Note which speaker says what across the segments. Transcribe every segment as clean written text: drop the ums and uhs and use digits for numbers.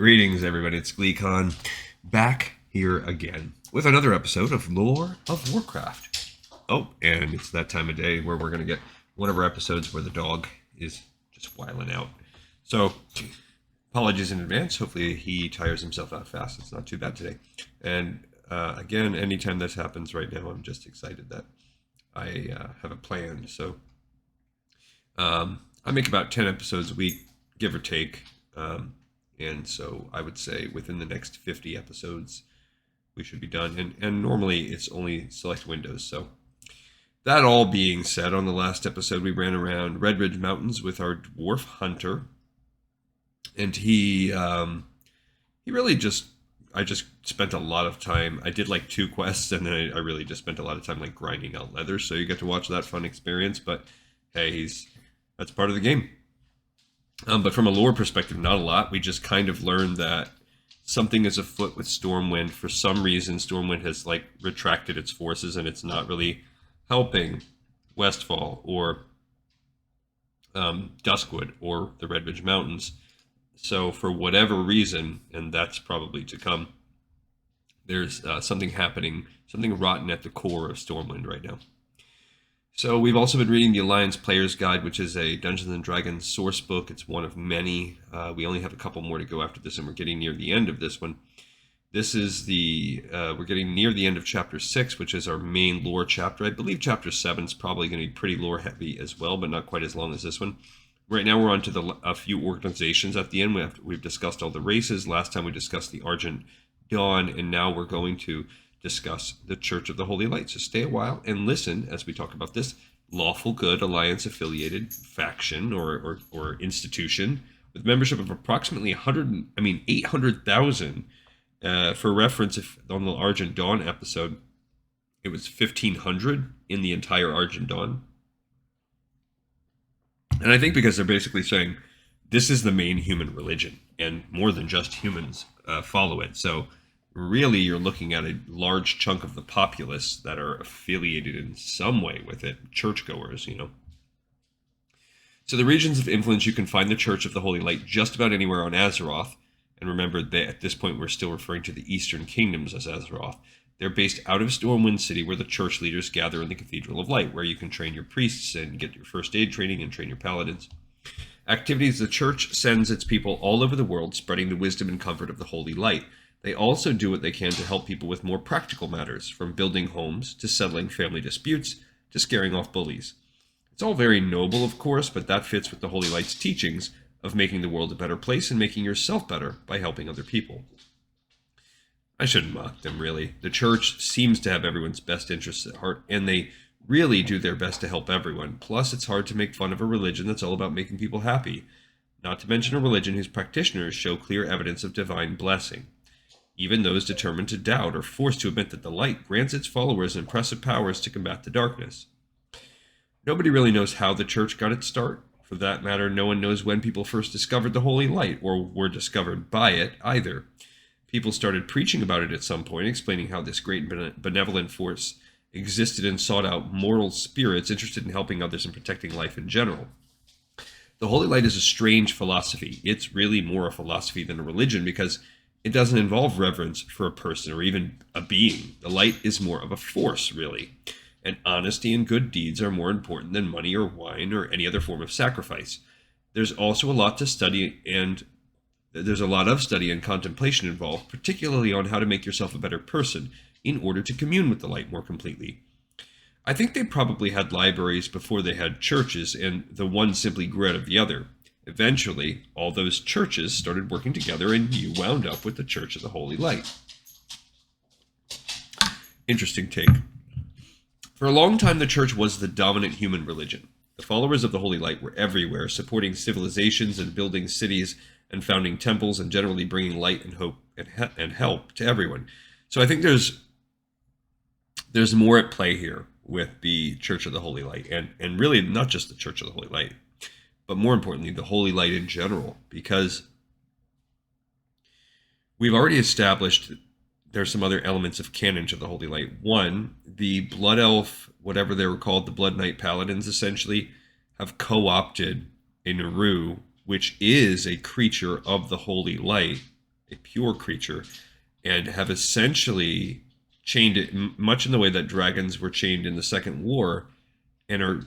Speaker 1: Greetings, everybody. It's GleeCon back here again with another episode of Lore of Warcraft. Oh, and it's that time of day where we're going to get one of our episodes where the dog is just whiling out. So, apologies in advance. Hopefully, he tires himself out fast. It's not too bad today. And again, anytime this happens right now, I'm just excited that I have a plan. So, I make about 10 episodes a week, give or take. And so I would say within the next 50 episodes, we should be done. And normally it's only select windows. So that all being said, on the last episode, we ran around Red Ridge Mountains with our dwarf hunter. And he really I just spent a lot of time. I did like 2 quests, and then I really just spent a lot of time like grinding out leather. So you get to watch that fun experience. But hey, that's part of the game. But from a lore perspective, not a lot. We just kind of learned that something is afoot with Stormwind. For some reason, Stormwind has like retracted its forces, and it's not really helping Westfall or Duskwood or the Red Ridge Mountains. So for whatever reason, and that's probably to come, there's something happening, something rotten at the core of Stormwind right now. So we've also been reading the Alliance Player's Guide, which is a Dungeons & Dragons source book. It's one of many. We only have a couple more to go after this, and we're getting near the end of this one. This is we're getting near the end of Chapter 6, which is our main lore chapter. I believe Chapter 7 is probably going to be pretty lore heavy as well, but not quite as long as this one. Right now we're on to a few organizations at the end. We've discussed all the races. Last time we discussed the Argent Dawn, and now we're going to discuss the Church of the Holy Light. So stay a while and listen as we talk about this lawful good alliance affiliated faction or institution with membership of approximately 800,000. For reference, if on the Argent Dawn episode, it was 1,500 in the entire Argent Dawn. And I think because they're basically saying this is the main human religion, and more than just humans follow it. So really, you're looking at a large chunk of the populace that are affiliated in some way with it, churchgoers, So the regions of influence, you can find the Church of the Holy Light just about anywhere on Azeroth. And remember that at this point, we're still referring to the Eastern Kingdoms as Azeroth. They're based out of Stormwind City, where the church leaders gather in the Cathedral of Light, where you can train your priests and get your first aid training and train your paladins. Activities: the church sends its people all over the world, spreading the wisdom and comfort of the Holy Light. They also do what they can to help people with more practical matters, from building homes to settling family disputes to scaring off bullies. It's all very noble, of course, but that fits with the Holy Light's teachings of making the world a better place and making yourself better by helping other people. I shouldn't mock them, really. The church seems to have everyone's best interests at heart, and they really do their best to help everyone. Plus, it's hard to make fun of a religion that's all about making people happy, not to mention a religion whose practitioners show clear evidence of divine blessing. Even those determined to doubt are forced to admit that the light grants its followers impressive powers to combat the darkness. Nobody really knows how the church got its start. For that matter, no one knows when people first discovered the Holy Light or were discovered by it either. People started preaching about it at some point, explaining how this great benevolent force existed and sought out moral spirits interested in helping others and protecting life in general. The Holy Light is a strange philosophy. It's really more a philosophy than a religion because it doesn't involve reverence for a person or even a being. The light is more of a force, really. And honesty and good deeds are more important than money or wine or any other form of sacrifice. There's also a lot of study and contemplation involved, particularly on how to make yourself a better person in order to commune with the light more completely. I think they probably had libraries before they had churches, and the one simply grew out of the other. Eventually, all those churches started working together, and you wound up with the Church of the Holy Light. Interesting take. For a long time, the church was the dominant human religion. The followers of the Holy Light were everywhere, supporting civilizations and building cities and founding temples and generally bringing light and hope and help to everyone. So I think there's more at play here with the Church of the Holy Light, and really not just the Church of the Holy Light, but more importantly, the Holy Light in general, because we've already established there's some other elements of canon to the Holy Light. One, the Blood Elf, whatever they were called, the Blood Knight Paladins, essentially, have co-opted a Naru, which is a creature of the Holy Light, a pure creature, and have essentially chained it much in the way that dragons were chained in the Second War, and are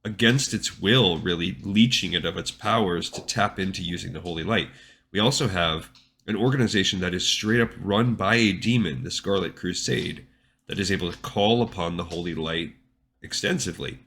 Speaker 1: against its will really leeching it of its powers to tap into using the holy light. We also have an organization that is straight up run by a demon, the Scarlet Crusade, that is able to call upon the holy light extensively.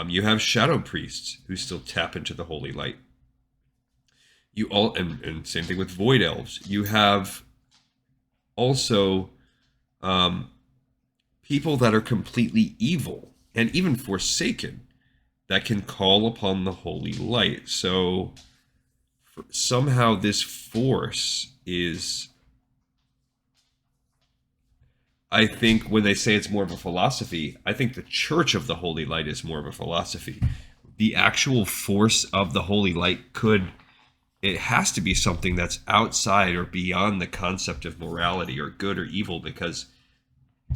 Speaker 1: You have shadow priests who still tap into the holy light. You all, and same thing with void elves. You have also people that are completely evil and even forsaken that can call upon the holy light. So somehow this force is, I think when they say it's more of a philosophy, I think the Church of the Holy Light is more of a philosophy. The actual force of the holy light it has to be something that's outside or beyond the concept of morality or good or evil, because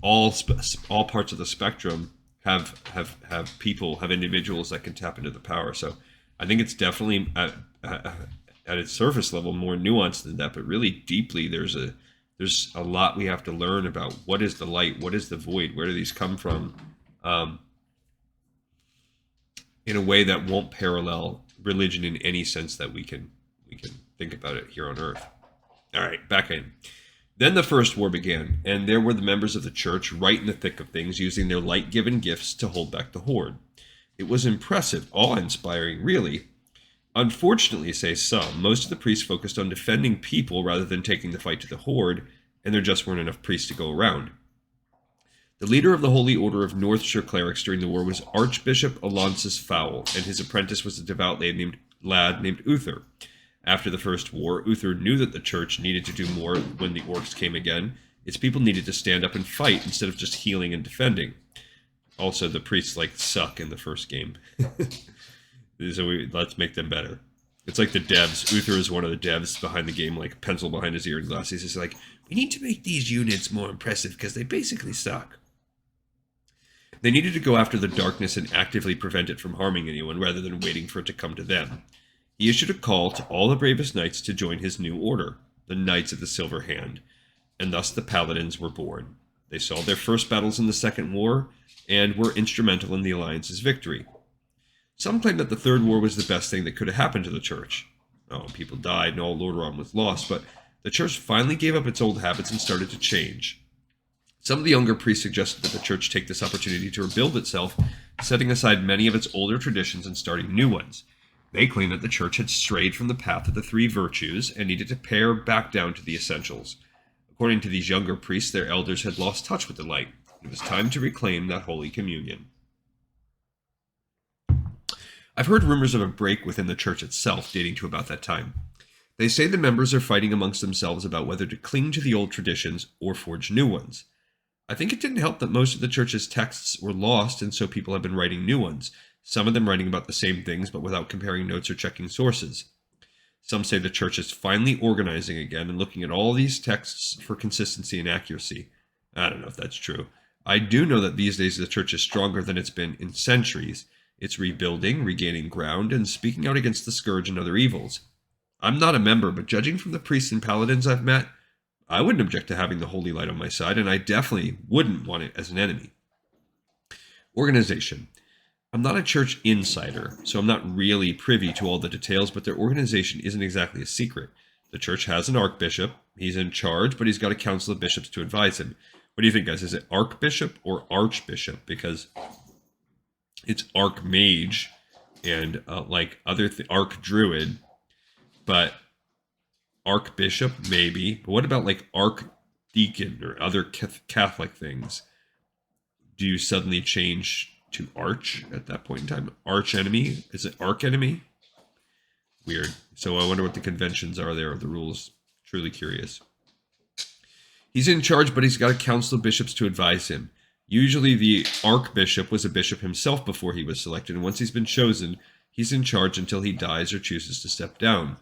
Speaker 1: all parts of the spectrum have individuals that can tap into the power. So I think it's definitely at its surface level more nuanced than that, but really deeply there's a lot we have to learn about what is the light, what is the void, where do these come from, in a way that won't parallel religion in any sense that we can think about it here on Earth. All right, back in. Then the First War began, and there were the members of the church right in the thick of things, using their light-given gifts to hold back the horde. It was impressive, awe-inspiring, really. Unfortunately, say some, most of the priests focused on defending people rather than taking the fight to the horde, and there just weren't enough priests to go around. The leader of the Holy Order of Northshire clerics during the war was Archbishop Alonsus Fowl, and his apprentice was a devout lad named Uther. After the First War, Uther knew that the church needed to do more when the orcs came again. Its people needed to stand up and fight instead of just healing and defending. Also, the priests suck in the first game. So let's make them better. It's like the devs. Uther is one of the devs behind the game, pencil behind his ear and glasses. He's like, we need to make these units more impressive because they basically suck. They needed to go after the darkness and actively prevent it from harming anyone rather than waiting for it to come to them. He issued a call to all the bravest knights to join his new order, the Knights of the Silver Hand, and thus the Paladins were born. They saw their first battles in the Second War and were instrumental in the Alliance's victory. Some claim that the Third War was the best thing that could have happened to the church. People died and all Lordaeron was lost, but the church finally gave up its old habits and started to change. Some of the younger priests suggested that the church take this opportunity to rebuild itself, setting aside many of its older traditions and starting new ones. They claimed that the church had strayed from the path of the three virtues and needed to pare back down to the essentials. According to these younger priests, their elders had lost touch with the light. It was time to reclaim that Holy Communion. I've heard rumors of a break within the church itself dating to about that time. They say the members are fighting amongst themselves about whether to cling to the old traditions or forge new ones. I think it didn't help that most of the church's texts were lost, and so people have been writing new ones, some of them writing about the same things but without comparing notes or checking sources. Some say the church is finally organizing again and looking at all these texts for consistency and accuracy. I don't know if that's true. I do know that these days the church is stronger than it's been in centuries. It's rebuilding, regaining ground, and speaking out against the scourge and other evils. I'm not a member, but judging from the priests and paladins I've met, I wouldn't object to having the holy light on my side, and I definitely wouldn't want it as an enemy. Organization. I'm not a church insider, so I'm not really privy to all the details, but their organization isn't exactly a secret. The church has an archbishop. He's in charge, but he's got a council of bishops to advise him. What do you think, guys? Is it archbishop or archbishop? Because it's archmage and archdruid, but archbishop maybe. But what about archdeacon or other Catholic things? Do you suddenly change to arch at that point in time? Arch enemy? Is it arch enemy? Weird. So I wonder what the conventions are there, or the rules. Truly curious. He's in charge, but he's got a council of bishops to advise him. Usually the archbishop was a bishop himself before he was selected, and once he's been chosen, he's in charge until he dies or chooses to step down.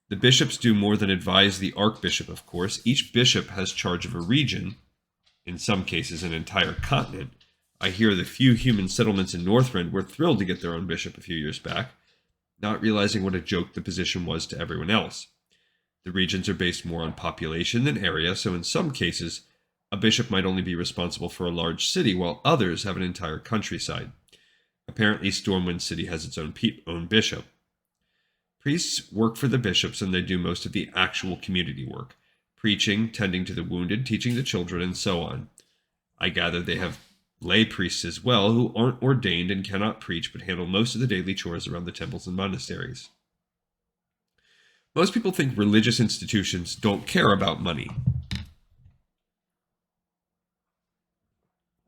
Speaker 1: The bishops do more than advise the archbishop, of course. Each bishop has charge of a region, in some cases an entire continent. I hear the few human settlements in Northrend were thrilled to get their own bishop a few years back, not realizing what a joke the position was to everyone else. The regions are based more on population than area, so in some cases, a bishop might only be responsible for a large city, while others have an entire countryside. Apparently, Stormwind City has its own bishop. Priests work for the bishops, and they do most of the actual community work: preaching, tending to the wounded, teaching the children, and so on. I gather they have lay priests as well, who aren't ordained and cannot preach, but handle most of the daily chores around the temples and monasteries. Most people think religious institutions don't care about money.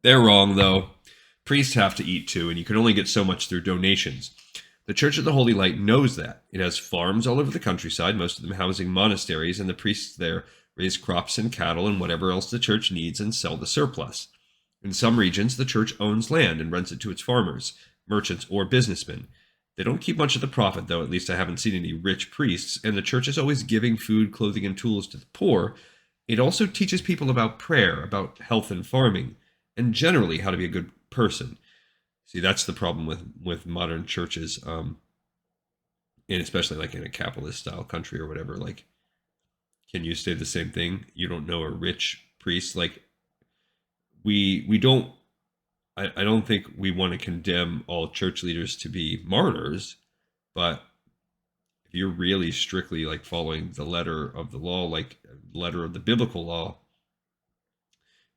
Speaker 1: They're wrong, though. Priests have to eat too, and you can only get so much through donations. The Church of the Holy Light knows that. It has farms all over the countryside, most of them housing monasteries, and the priests there raise crops and cattle and whatever else the church needs and sell the surplus. In some regions, the church owns land and rents it to its farmers, merchants, or businessmen. They don't keep much of the profit, though. At least I haven't seen any rich priests, and the church is always giving food, clothing, and tools to the poor. It also teaches people about prayer, about health and farming, and generally how to be a good person. See, that's the problem with modern churches, and especially like in a capitalist style country or whatever. Like, can you say the same thing? You don't know a rich priest. Like, we don't. I don't think we want to condemn all church leaders to be martyrs, but if you're really strictly like following the letter of the law, like letter of the biblical law,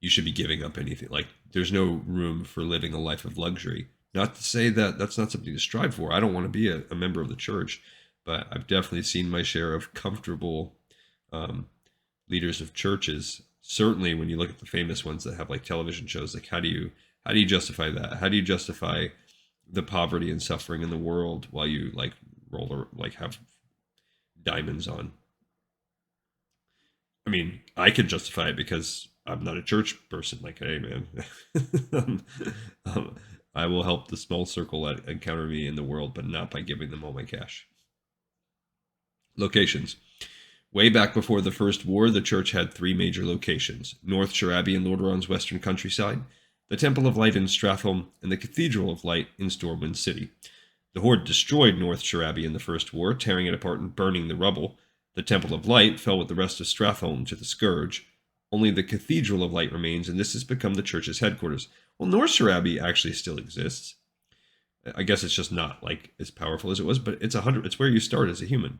Speaker 1: you should be giving up anything. Like, there's no room for living a life of luxury. Not to say that that's not something to strive for. I don't want to be a member of the church, but I've definitely seen my share of comfortable leaders of churches. Certainly, when you look at the famous ones that have like television shows, like how do you justify that? How do you justify the poverty and suffering in the world while you like have diamonds on? I mean, I could justify it because I'm not a church person. Like, hey, man, I will help the small circle that encounter me in the world, but not by giving them all my cash. Locations. Way back before the First War, the church had three major locations: North Shire Abbey in Lordaeron's western countryside, the Temple of Light in Stratholme, and the Cathedral of Light in Stormwind City. The Horde destroyed North Shire Abbey in the First War, tearing it apart and burning the rubble. The Temple of Light fell with the rest of Stratholme to the Scourge. Only the Cathedral of Light remains, and this has become the church's headquarters. Well, North Shire Abbey actually still exists. I guess it's just not like as powerful as it was, but it's where you start as a human.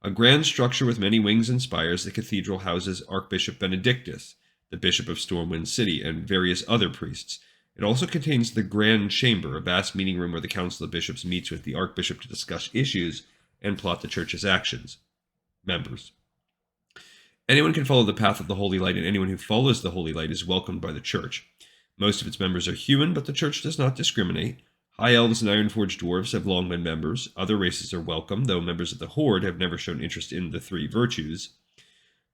Speaker 1: A grand structure with many wings and spires, the cathedral houses Archbishop Benedictus, the Bishop of Stormwind City, and various other priests. It also contains the Grand Chamber, a vast meeting room where the Council of Bishops meets with the Archbishop to discuss issues and plot the church's actions. Members. Anyone can follow the path of the Holy Light, and anyone who follows the Holy Light is welcomed by the church. Most of its members are human, but the church does not discriminate. High elves and iron-forged dwarves have long been members. Other races are welcome, though members of the Horde have never shown interest in the three virtues.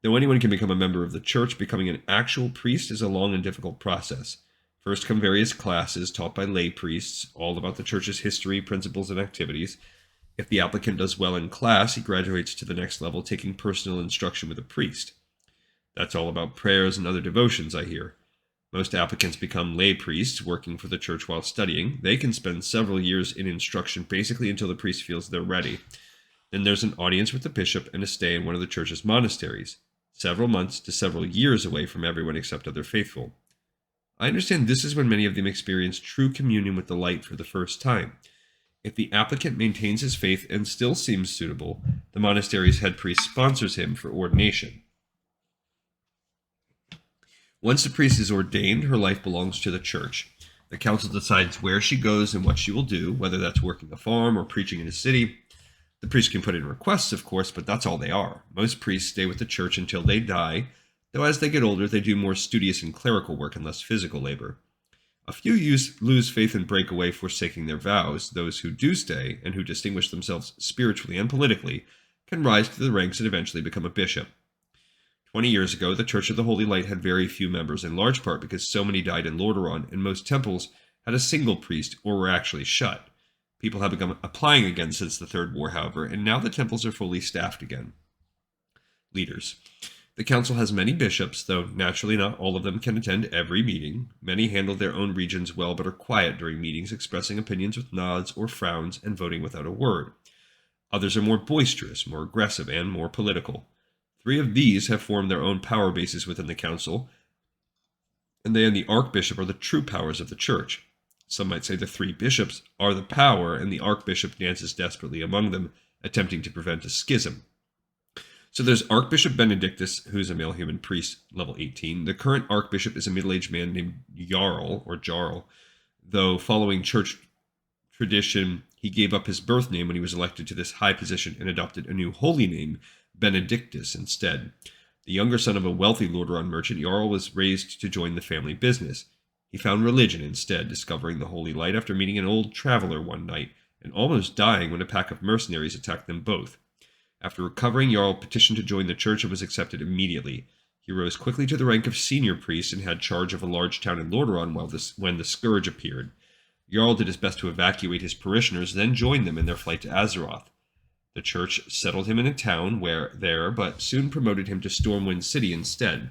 Speaker 1: Though anyone can become a member of the church, becoming an actual priest is a long and difficult process. First come various classes taught by lay priests, all about the church's history, principles, and activities. If the applicant does well in class, he graduates to the next level, taking personal instruction with a priest. That's all about prayers and other devotions, I hear. Most applicants become lay priests, working for the church while studying. They can spend several years in instruction, basically until the priest feels they're ready. Then there's an audience with the bishop and a stay in one of the church's monasteries, several months to several years away from everyone except other faithful. I understand this is when many of them experience true communion with the light for the first time. If the applicant maintains his faith and still seems suitable, the monastery's head priest sponsors him for ordination. Once the priest is ordained, her life belongs to the church. The council decides where she goes and what she will do, whether that's working a farm or preaching in a city. The priest can put in requests, of course, but that's all they are. Most priests stay with the church until they die, though as they get older, they do more studious and clerical work and less physical labor. A few lose faith and break away, forsaking their vows. Those who do stay, and who distinguish themselves spiritually and politically, can rise to the ranks and eventually become a bishop. 20 years ago, the Church of the Holy Light had very few members, in large part because so many died in Lordaeron, and most temples had a single priest or were actually shut. People have begun applying again since the Third War, however, and now the temples are fully staffed again. Leaders. The council has many bishops, though naturally not all of them can attend every meeting. Many handle their own regions well, but are quiet during meetings, expressing opinions with nods or frowns and voting without a word. Others are more boisterous, more aggressive, and more political. 3 of these have formed their own power bases within the council, and they and the archbishop are the true powers of the church. Some might say the 3 bishops are the power, and the archbishop dances desperately among them, attempting to prevent a schism. So there's Archbishop Benedictus, who's a male human priest, level 18. The current archbishop is a middle-aged man named Jarl, though following church tradition, he gave up his birth name when he was elected to this high position and adopted a new holy name, Benedictus, instead. The younger son of a wealthy Lordaeron merchant, Jarl was raised to join the family business. He found religion instead, discovering the holy light after meeting an old traveler one night, and almost dying when a pack of mercenaries attacked them both. After recovering, Jarl petitioned to join the church and was accepted immediately. He rose quickly to the rank of senior priest and had charge of a large town in Lordaeron when the Scourge appeared. Jarl did his best to evacuate his parishioners, then joined them in their flight to Azeroth. The church settled him in a town but soon promoted him to Stormwind City instead.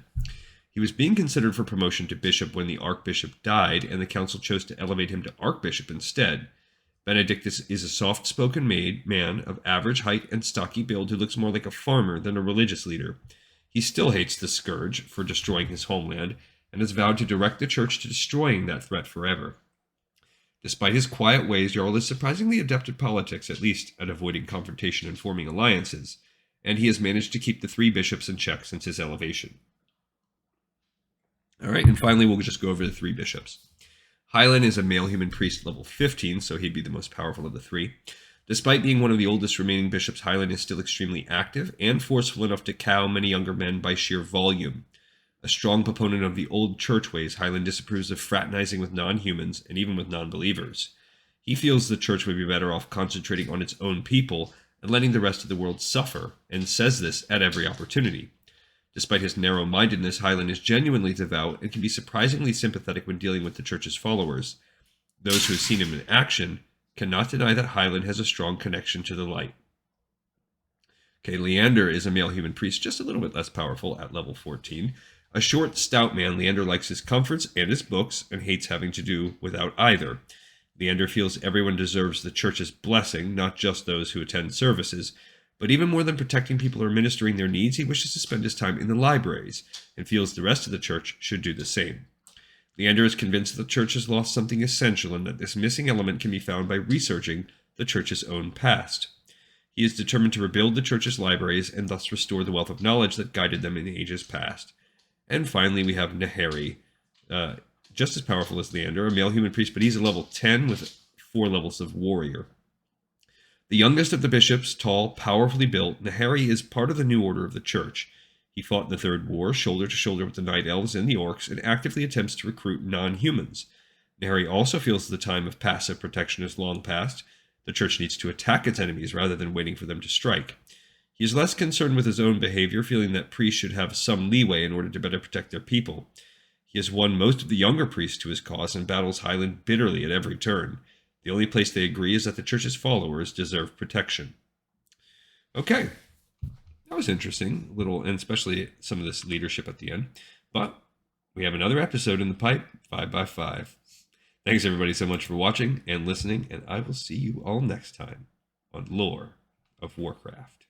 Speaker 1: He was being considered for promotion to bishop when the archbishop died, and the council chose to elevate him to archbishop instead. Benedictus is a soft-spoken man of average height and stocky build who looks more like a farmer than a religious leader. He still hates the Scourge for destroying his homeland, and has vowed to direct the church to destroying that threat forever. Despite his quiet ways, Jarl is surprisingly adept at politics, at least at avoiding confrontation and forming alliances, and he has managed to keep the 3 bishops in check since his elevation. All right, and finally we'll just go over the 3 bishops. Hylan is a male human priest level 15, so he'd be the most powerful of the 3. Despite being one of the oldest remaining bishops, Hylan is still extremely active and forceful enough to cow many younger men by sheer volume. A strong proponent of the old church ways, Hylan disapproves of fraternizing with non-humans and even with non-believers. He feels the church would be better off concentrating on its own people and letting the rest of the world suffer, and says this at every opportunity. Despite his narrow-mindedness, Hylan is genuinely devout and can be surprisingly sympathetic when dealing with the church's followers. Those who have seen him in action cannot deny that Hylan has a strong connection to the light. Okay, Leander is a male human priest, just a little bit less powerful at level 14. A short, stout man, Leander likes his comforts and his books and hates having to do without either. Leander feels everyone deserves the church's blessing, not just those who attend services. But even more than protecting people or ministering their needs, he wishes to spend his time in the libraries, and feels the rest of the church should do the same. Leander is convinced that the church has lost something essential, and that this missing element can be found by researching the church's own past. He is determined to rebuild the church's libraries, and thus restore the wealth of knowledge that guided them in ages past. And finally, we have Naheri, just as powerful as Leander, a male human priest, but he's a level 10 with 4 levels of warrior. The youngest of the bishops, tall, powerfully built, Naheri is part of the new order of the church. He fought in the Third War, shoulder to shoulder with the Night Elves and the Orcs, and actively attempts to recruit non-humans. Naheri also feels the time of passive protection is long past. The church needs to attack its enemies rather than waiting for them to strike. He is less concerned with his own behavior, feeling that priests should have some leeway in order to better protect their people. He has won most of the younger priests to his cause and battles Hylan bitterly at every turn. The only place they agree is that the church's followers deserve protection. Okay, that was interesting, and especially some of this leadership at the end. But we have another episode in the pipe, 5x5. Thanks everybody so much for watching and listening, and I will see you all next time on Lore of Warcraft.